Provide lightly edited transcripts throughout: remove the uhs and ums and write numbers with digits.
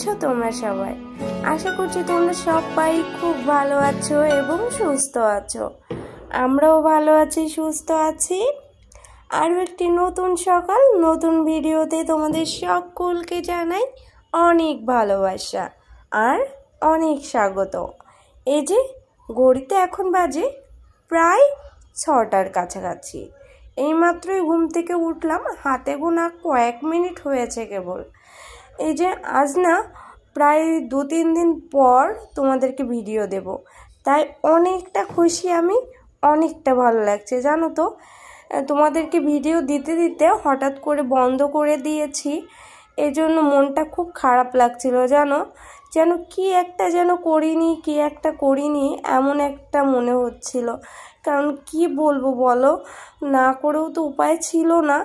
আছো তোমরা সবাই? আশা করছি তোমরা সবাই খুব ভালো আছো এবং সুস্থ আছো। আমরাও ভালো আছি, সুস্থ আছি। আরও একটি নতুন সকাল, নতুন ভিডিওতে তোমাদের সকলকে জানাই অনেক ভালোবাসা আর অনেক স্বাগত। এই যে ঘড়িতে এখন বাজে প্রায় 6টার কাছাকাছি। এইমাত্রই ঘুম থেকে উঠলাম, হাতে গোনা কয়েক মিনিট হয়েছে কেবল। এই যে আজ না প্রায় 2-3 দিন পর তোমাদেরকে ভিডিও দেব, তাই অনেকটা খুশি আমি, অনেকটা ভালো লাগছে জানো তো। তোমাদেরকে ভিডিও দিতে দিতে হঠাৎ করে বন্ধ করে দিয়েছি, এজন্য মনটা খুব খারাপ লাগছিল জানো। যেন কি একটা করিনি এমন একটা মনে হচ্ছিল। কারণ কি বলবো বলো, না করেও তো উপায় ছিল না,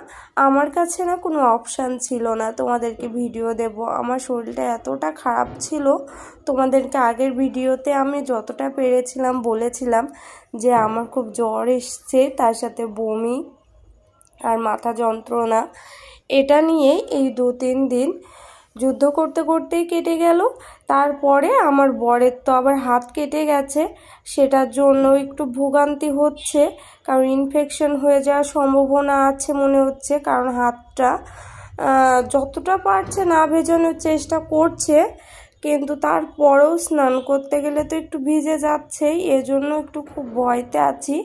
আমার কাছে না কোনো অপশান ছিল না তোমাদেরকে ভিডিও দেব। আমার শরীরটা এতটা খারাপ ছিল, তোমাদেরকে আগের ভিডিওতে আমি যতটা পেরেছিলাম বলেছিলাম যে আমার খুব জ্বর এসছে, তার সাথে বমি আর মাথা যন্ত্রণা। এটা নিয়ে এই 2-3 দিন যুদ্ধ করতে করতেই কেটে গেল। তারপরে আমার বরের তো আবার হাত কেটে গেছে, সেটার জন্য একটু ভোগান্তি হচ্ছে, কারণ ইনফেকশন হয়ে যাওয়ার সম্ভাবনা আছে মনে হচ্ছে। কারণ হাতটা যতটা পারছে না ভেজানোর চেষ্টা করছে, কিন্তু তারপরেও স্নান করতে গেলে তো একটু ভিজে যাচ্ছেই, এজন্য একটু খুব ভয়তে আছি।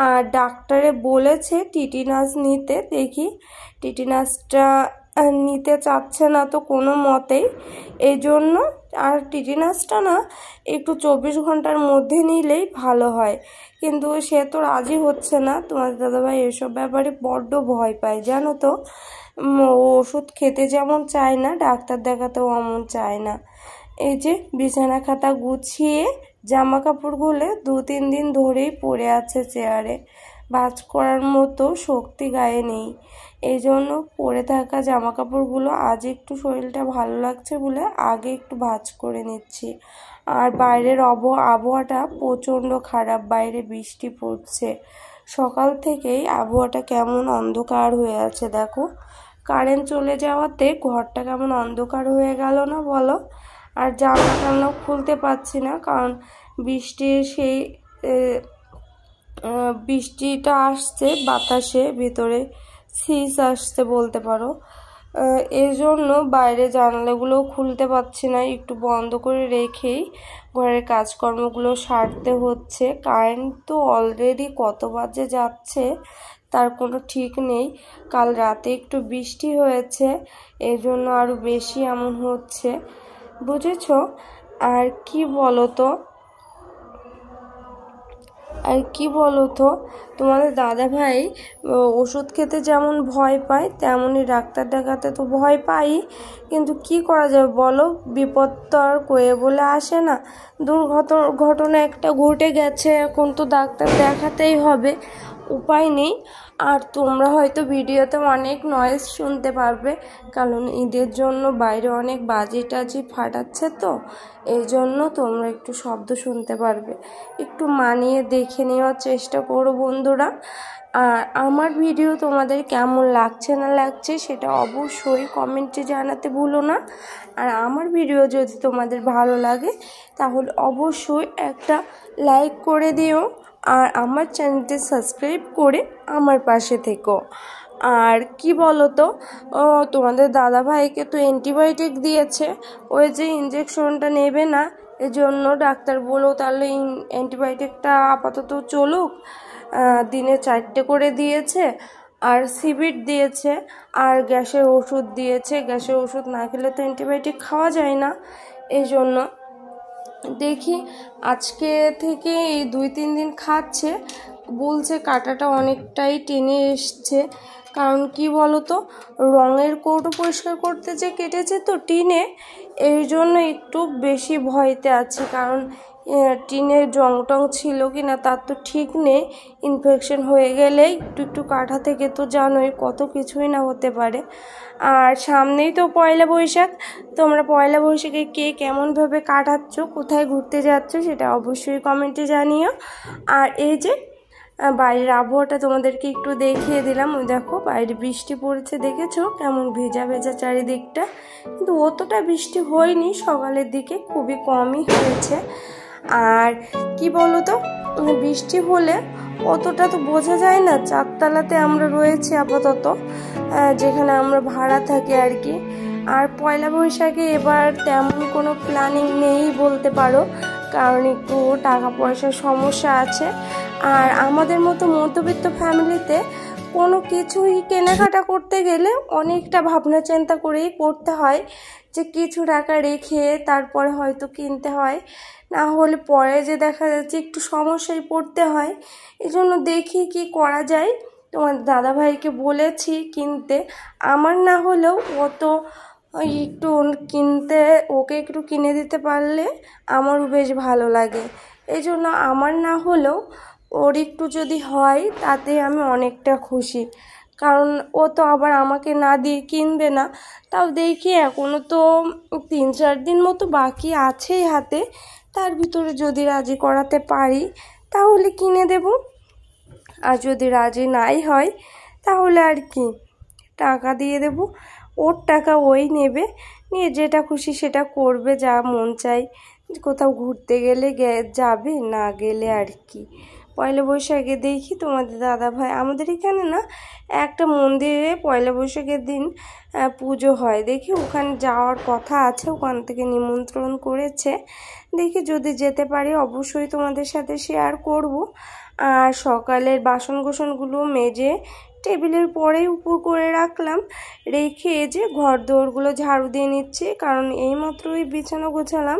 আর ডাক্তারে বলেছে টিটিনাস নিতে, দেখি টিটিনাসটা নিতে চাচ্ছে না তো কোনো মতেই, এই জন্য। আর টিটিনাসটা না একটু 24 ঘন্টার মধ্যে নিলেই ভালো হয়, কিন্তু সে তো রাজি হচ্ছে না। তোমার দাদাভাই এসব ব্যাপারে বড্ড ভয় পায় জানো তো। ওষুধ খেতে যেমন চায় না, ডাক্তার দেখাতেও অমন চায় না। এই যে বিছানা খাতা গুছিয়ে জামা কাপড়গুলো 2-3 দিন ধরেই পড়ে আছে চেয়ারে, ভাঁজ করার মতো শক্তি গায়ে নেই। এই জন্য পরে থাকা জামা কাপড়গুলো আজ একটু শরীরটা ভালো লাগছে বলে আগে একটু ভাঁজ করে নিচ্ছি। আর বাইরের আবহাওয়াটা প্রচণ্ড খারাপ, বাইরে বৃষ্টি পড়ছে। সকাল থেকেই আবহাওয়াটা কেমন অন্ধকার হয়ে আছে দেখো। কারেন্ট চলে যাওয়াতে ঘরটা কেমন অন্ধকার হয়ে গেল না বলো। আর জানলা টানলাও খুলতে পারছি না, কারণ বৃষ্টিটা আসছে, বাতাসে ভিতরে শীষ আসছে বলতে পারো। এই জন্য বাইরে জানলাগুলোও খুলতে পারছি না, একটু বন্ধ করে রেখেই ঘরের কাজকর্মগুলো সারতে হচ্ছে। কারেন্ট তো অলরেডি কত বাজে যাচ্ছে তার কোনো ঠিক নেই। কাল রাতে একটু বৃষ্টি হয়েছে, এই জন্য আরও বেশি এমন হচ্ছে, বুঝেছ। আর কি বলো তো তোমাদের দাদাভাই ওষুধ খেতে যেমন ভয় পায়, তেমনই ডাক্তার দেখাতে তো ভয় পাই, কিন্তু কি করা যাবে বলো। বিপদ তো আর কয়ে বলে আসে না। দুর্ঘটনা একটা ঘটে গেছে, এখন তো ডাক্তার দেখাতেই হবে, উপায় নেই। আর তোমরা হয়তো ভিডিওতে অনেক নয়েজ শুনতে পারবে, কারণ ঈদের জন্য বাইরে অনেক বাজি টাজি ফাটাচ্ছে, তো এই জন্য তোমরা একটু শব্দ শুনতে পারবে। একটু মানিয়ে দেখে নেওয়ার চেষ্টা করো বন্ধুরা। আর আমার ভিডিও তোমাদের কেমন লাগছে না লাগছে সেটা অবশ্যই কমেন্টে জানাতে ভুলো না। আর আমার ভিডিও যদি তোমাদের ভালো লাগে তাহলে অবশ্যই একটা লাইক করে দিও, আর আমার চ্যানেলটি সাবস্ক্রাইব করে আমার পাশে থেকো। আর কি বলো তো, তোমাদের দাদাভাইকে তো অ্যান্টিবায়োটিক দিয়েছে, ওই যে ইঞ্জেকশনটা নেবে না, এজন্য ডাক্তার বললো তাহলে অ্যান্টিবায়োটিকটা আপাতত চলুক। দিনে 4টে করে দিয়েছে, আর সিবিট দিয়েছে, আর গ্যাসের ওষুধ দিয়েছে। গ্যাসের ওষুধ না খেলে তো অ্যান্টিবায়োটিক খাওয়া যায় না, এই জন্য দেখি আজকে থেকে এই 2-3 দিন খাচ্ছে। বলছে কাঁটাটা অনেকটাই টেনে এসছে, কারণ কি বলো তো, রঙের কৌটো পরিষ্কার করতে যে কেটেছে তো টিনে, এই জন্য একটু বেশি ভয়তে আছে। কারণ টিনের জং টং ছিল কি না তার তো ঠিক নেই, ইনফেকশন হয়ে গেলে একটু কাঁটা থেকে তো জানোই কত কিছুই না হতে পারে। আর সামনেই তো পয়লা বৈশাখ, তোমরা পয়লা বৈশাখে কে কেমনভাবে কাটাচ্ছ, কোথায় ঘুরতে যাচ্ছ সেটা অবশ্যই কমেন্টে জানিও। আর এই যে বাইরের আবহাওয়াটা তোমাদেরকে একটু দেখিয়ে দিলাম। ওই দেখো বাইরে বৃষ্টি পড়েছে, দেখেছো কেমন ভেজা ভেজা চারিদিকটা, কিন্তু অতটা বৃষ্টি হয়নি, সকালের দিকে খুবই কমই হয়েছে। আর কি বলো তো, বৃষ্টি হলে অতটা তো বোঝা যায় না। চারতলাতে আমরা রয়েছি আপাতত, যেখানে আমরা ভাড়া থাকি আর কি। আর পয়লা বৈশাখে এবার তেমন কোনো প্ল্যানিং নেই বলতে পারো, কারণ একটু টাকা পয়সার সমস্যা আছে। আর আমাদের মতো মধ্যবিত্ত ফ্যামিলিতে কোনো কিছুই কেনাকাটা করতে গেলে অনেকটা ভাবনা চিন্তা করেই করতে হয়, যে কিছু টাকা রেখে তারপরে হয়তো কিনতে হয়, না হলে পরে যে দেখা যাচ্ছে একটু সমস্যায় পড়তে হয়। এই জন্য দেখি কি করা যায়। তোমার দাদাভাইকে বলেছি কিনতে, আমার না হলেও অত একটু কিনতে, ওকে একটু কিনে দিতে পারলে আমারও বেশ ভালো লাগে। এই জন্য আমার না হলেও ওর একটু যদি হয় তাতে আমি অনেকটা খুশি, কারণ ও তো আবার আমাকে না দিয়ে কিনবে না। তাও দেখি, এখনও তো 3-4 দিন মতো বাকি আছেই হাতে, তার ভিতরে যদি রাজি করাতে পারি তাহলে কিনে দেব। আর যদি রাজি নাই হয় তাহলে আর কি, টাকা দিয়ে দেব, ওর টাকা ওই নেবে, নিয়ে যেটা খুশি সেটা করবে, যা মন চাই। কোথাও ঘুরতে গেলে যাবে, না গেলে আর কি। পয়লা বৈশাখে দেখি তোমাদের দাদাভাই, আমাদের এখানে না একটা মন্দিরে পয়লা বৈশাখের দিন পুজো হয়, দেখি ওখানে যাওয়ার কথা আছে, ওখান থেকে নিমন্ত্রণ করেছে। দেখি যদি যেতে পারি অবশ্যই তোমাদের সাথে শেয়ার করব। আর সকালের বাসন কোসনগুলো মেজে টেবিলের পরেই উপর করে রাখলাম, রেখে যে ঘর দোরগুলো ঝাড়ু দিয়ে নিচ্ছি, কারণ এইমাত্রই বিছানা গোছালাম।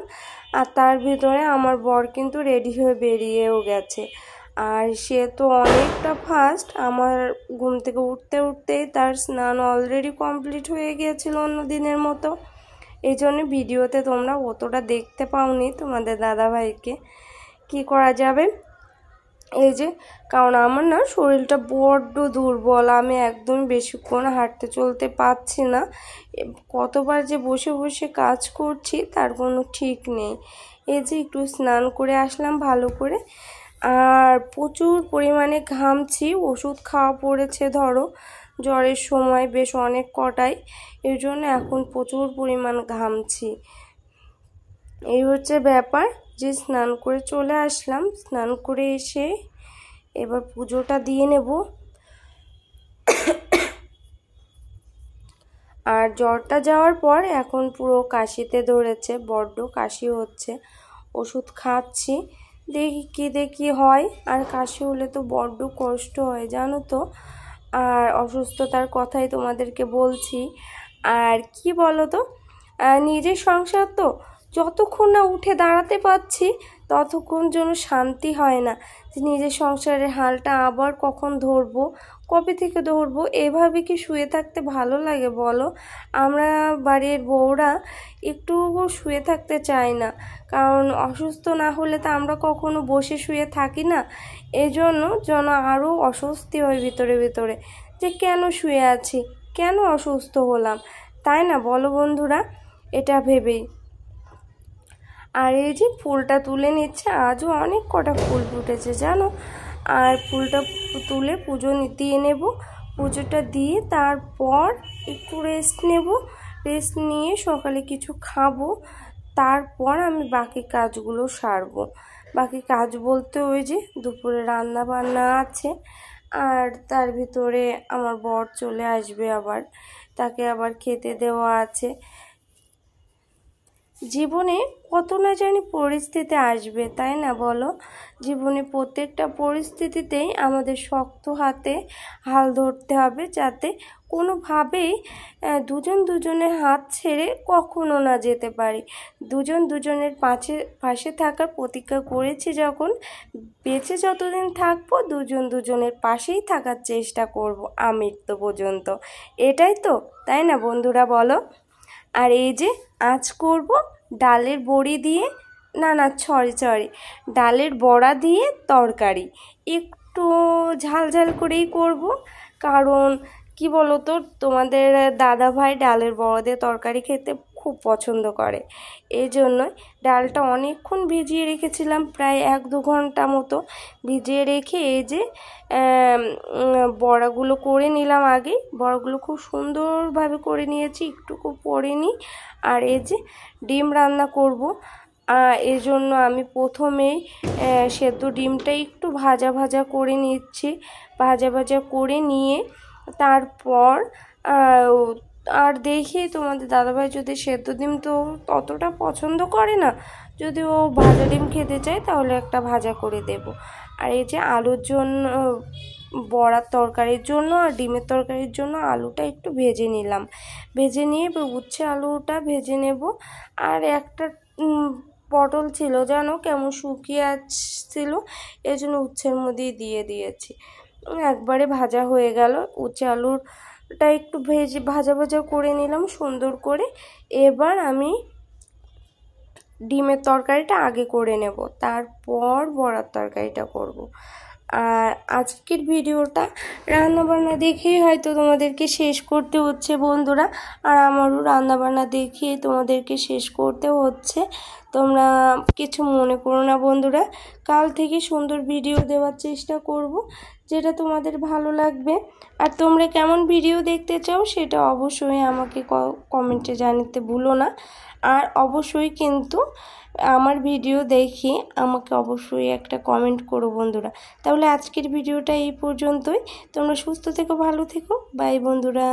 আর তার ভিতরে আমার বর কিন্তু রেডি হয়ে বেরিয়েও গেছে। আর সে তো অনেকটা ফাস্ট, আমার ঘুম থেকে উঠতে উঠতেই তার স্নান অলরেডি কমপ্লিট হয়ে গিয়েছিল অন্য দিনের মতো। এই জন্য ভিডিওতে তোমরা অতটা দেখতে পাওনি তোমাদের দাদাভাইকে। কি করা যাবে, এই যে, কারণ আমার না শরীরটা বড্ড দুর্বল, আমি একদম বেশিক্ষণ হাঁটতে চলতে পারছি না। কতবার যে বসে বসে কাজ করছি তার কোনো ঠিক নেই। এই যে একটু স্নান করে আসলাম ভালো করে, আর প্রচুর পরিমাণে ঘামছি, ওষুধ খাওয়া পড়েছে ধরো জ্বরের সময় বেশ অনেক কটাই, এই জন্য এখন প্রচুর পরিমাণ ঘামছি। এই হচ্ছে ব্যাপার, যে স্নান করে চলে আসলাম, স্নান করে এসে এবার পুজোটা দিয়ে নেব। আর জ্বরটা যাওয়ার পর এখন পুরো কাশিতে ধরেছে, বড্ড কাশি হচ্ছে, ওষুধ খাচ্ছি, দেখি হয়। আর কাশি হলে তো বড্ড কষ্ট হয় জানো তো, আর অসুস্থতার কথাই তোমাদেরকে বলছি। আর কি বলো তো, নিজের সংসার তো যতক্ষণ না উঠে দাঁড়াতে পারছি ততক্ষণ যেন শান্তি হয় না, যে নিজের সংসারের হালটা আবার কখন ধরবো, কবে থেকে ধরবো। এভাবে কি শুয়ে থাকতে ভালো লাগে বলো? আমরা বাড়ির বউরা একটু শুয়ে থাকতে চাই না, কারণ অসুস্থ না হলে তো আমরা কখনো বসে শুয়ে থাকি না। এই জন্য যেন আরও অস্বস্তি হয় ভিতরে ভিতরে, যে কেন শুয়ে আছি, কেন অসুস্থ হলাম, তাই না বলো বন্ধুরা, এটা ভেবেই। আর এই যে ফুলটা তুলে নিচ্ছে, আজও অনেক কটা ফুল ফুটেছে জানো। আর ফুলটা তুলে পুজো দিয়ে নেব, পুজোটা দিয়ে তারপর একটু রেস্ট নেব, রেস্ট নিয়ে সকালে কিছু খাবো, তারপর আমি বাকি কাজগুলো সারবো। বাকি কাজ বলতে ওই যে দুপুরে রান্না বান্না আছে, আর তার ভিতরে আমার বর চলে আসবে, আবার তাকে আবার খেতে দেওয়া আছে। জীবনে কত না জানি পরিস্থিতি আসবে, তাই না বলো? জীবনে প্রত্যেকটা পরিস্থিতিতেই আমাদের শক্ত হাতে হাল ধরতে হবে, যাতে কোনোভাবেই দুজন দুজনের হাত ছেড়ে কখনো না যেতে পারি। দুজন দুজনের পাশে থাকার প্রতিজ্ঞা করেছি যখন, বেঁচে যতদিন থাকবো দুজন দুজনের পাশেই থাকার চেষ্টা করব আমৃত্যু পর্যন্ত। এটাই তো, তাই না বন্ধুরা বলো? আর এই যে আজ করব ডালের বড়ি দিয়ে, না সরি ডালের বড়া দিয়ে তরকারি, একটু ঝাল ঝাল করেই করব, কারণ কি বলো তো, তোমাদের দাদাভাই ডালের বড়া দিয়ে তরকারি খেতে খুব পছন্দ করে। এই জন্যই ডালটা অনেকক্ষণ ভিজিয়ে রেখেছিলাম, প্রায় 1-2 ঘন্টা মতো ভিজিয়ে রেখে এই যে বড়াগুলো করে নিলাম। আগে বড়াগুলো খুব সুন্দরভাবে করে নিয়েছি, একটুকু পড়েনি। আর এই যে ডিম রান্না করব, এই জন্য আমি প্রথমেই সেদ্ধ ডিমটা একটু ভাজা ভাজা করে নিচ্ছি। ভাজা ভাজা করে নিয়ে তারপর আর দেখি তোমাদের দাদাভাই যদি সেদ্ধ ডিম তো ততটা পছন্দ করে না, যদি ও ভাজা ডিম খেতে চায় তাহলে একটা ভাজা করে দেব। আর এই যে আলুর জন্য, বড়ার তরকারির জন্য আর ডিমের তরকারির জন্য আলুটা একটু ভেজে নিলাম। ভেজে নিয়ে উচ্ছে আলুটা ভেজে নেব। আর একটা পটল ছিল জানো, কেমন শুকিয়ে আসছিল, এই জন্য উচ্ছের মধ্যেই দিয়ে দিয়েছি। একবারে ভাজা হয়ে গেল। উচ্ছে আলুরটা একটু ভাজা ভাজা করে নিলাম সুন্দর করে। এবার আমি ডিমের তরকারিটা আগে করে নেব, তারপর বড়ার তরকারিটা করব। আর আজকের ভিডিওটা রান্নাবান্না দেখেই হয়তো তোমাদেরকে শেষ করতে হচ্ছে বন্ধুরা, আর আমারও রান্নাবান্না দেখেই তোমাদেরকে শেষ করতে হচ্ছে। তোমরা কিছু মনে করো না বন্ধুরা, কাল থেকে সুন্দর ভিডিও দেওয়ার চেষ্টা করব, যেটা তোমাদের ভালো লাগবে। আর তোমরা কেমন ভিডিও দেখতে চাও সেটা অবশ্যই আমাকে কমেন্টে জানাতে ভুলো না। আর অবশ্যই কিন্তু আমার ভিডিও দেখে আমাকে অবশ্যই একটা কমেন্ট করো বন্ধুরা। তাহলে আজকের ভিডিওটা এই পর্যন্তই। তোমরা সুস্থ থেকো, ভালো থেকো, বাই বন্ধুরা।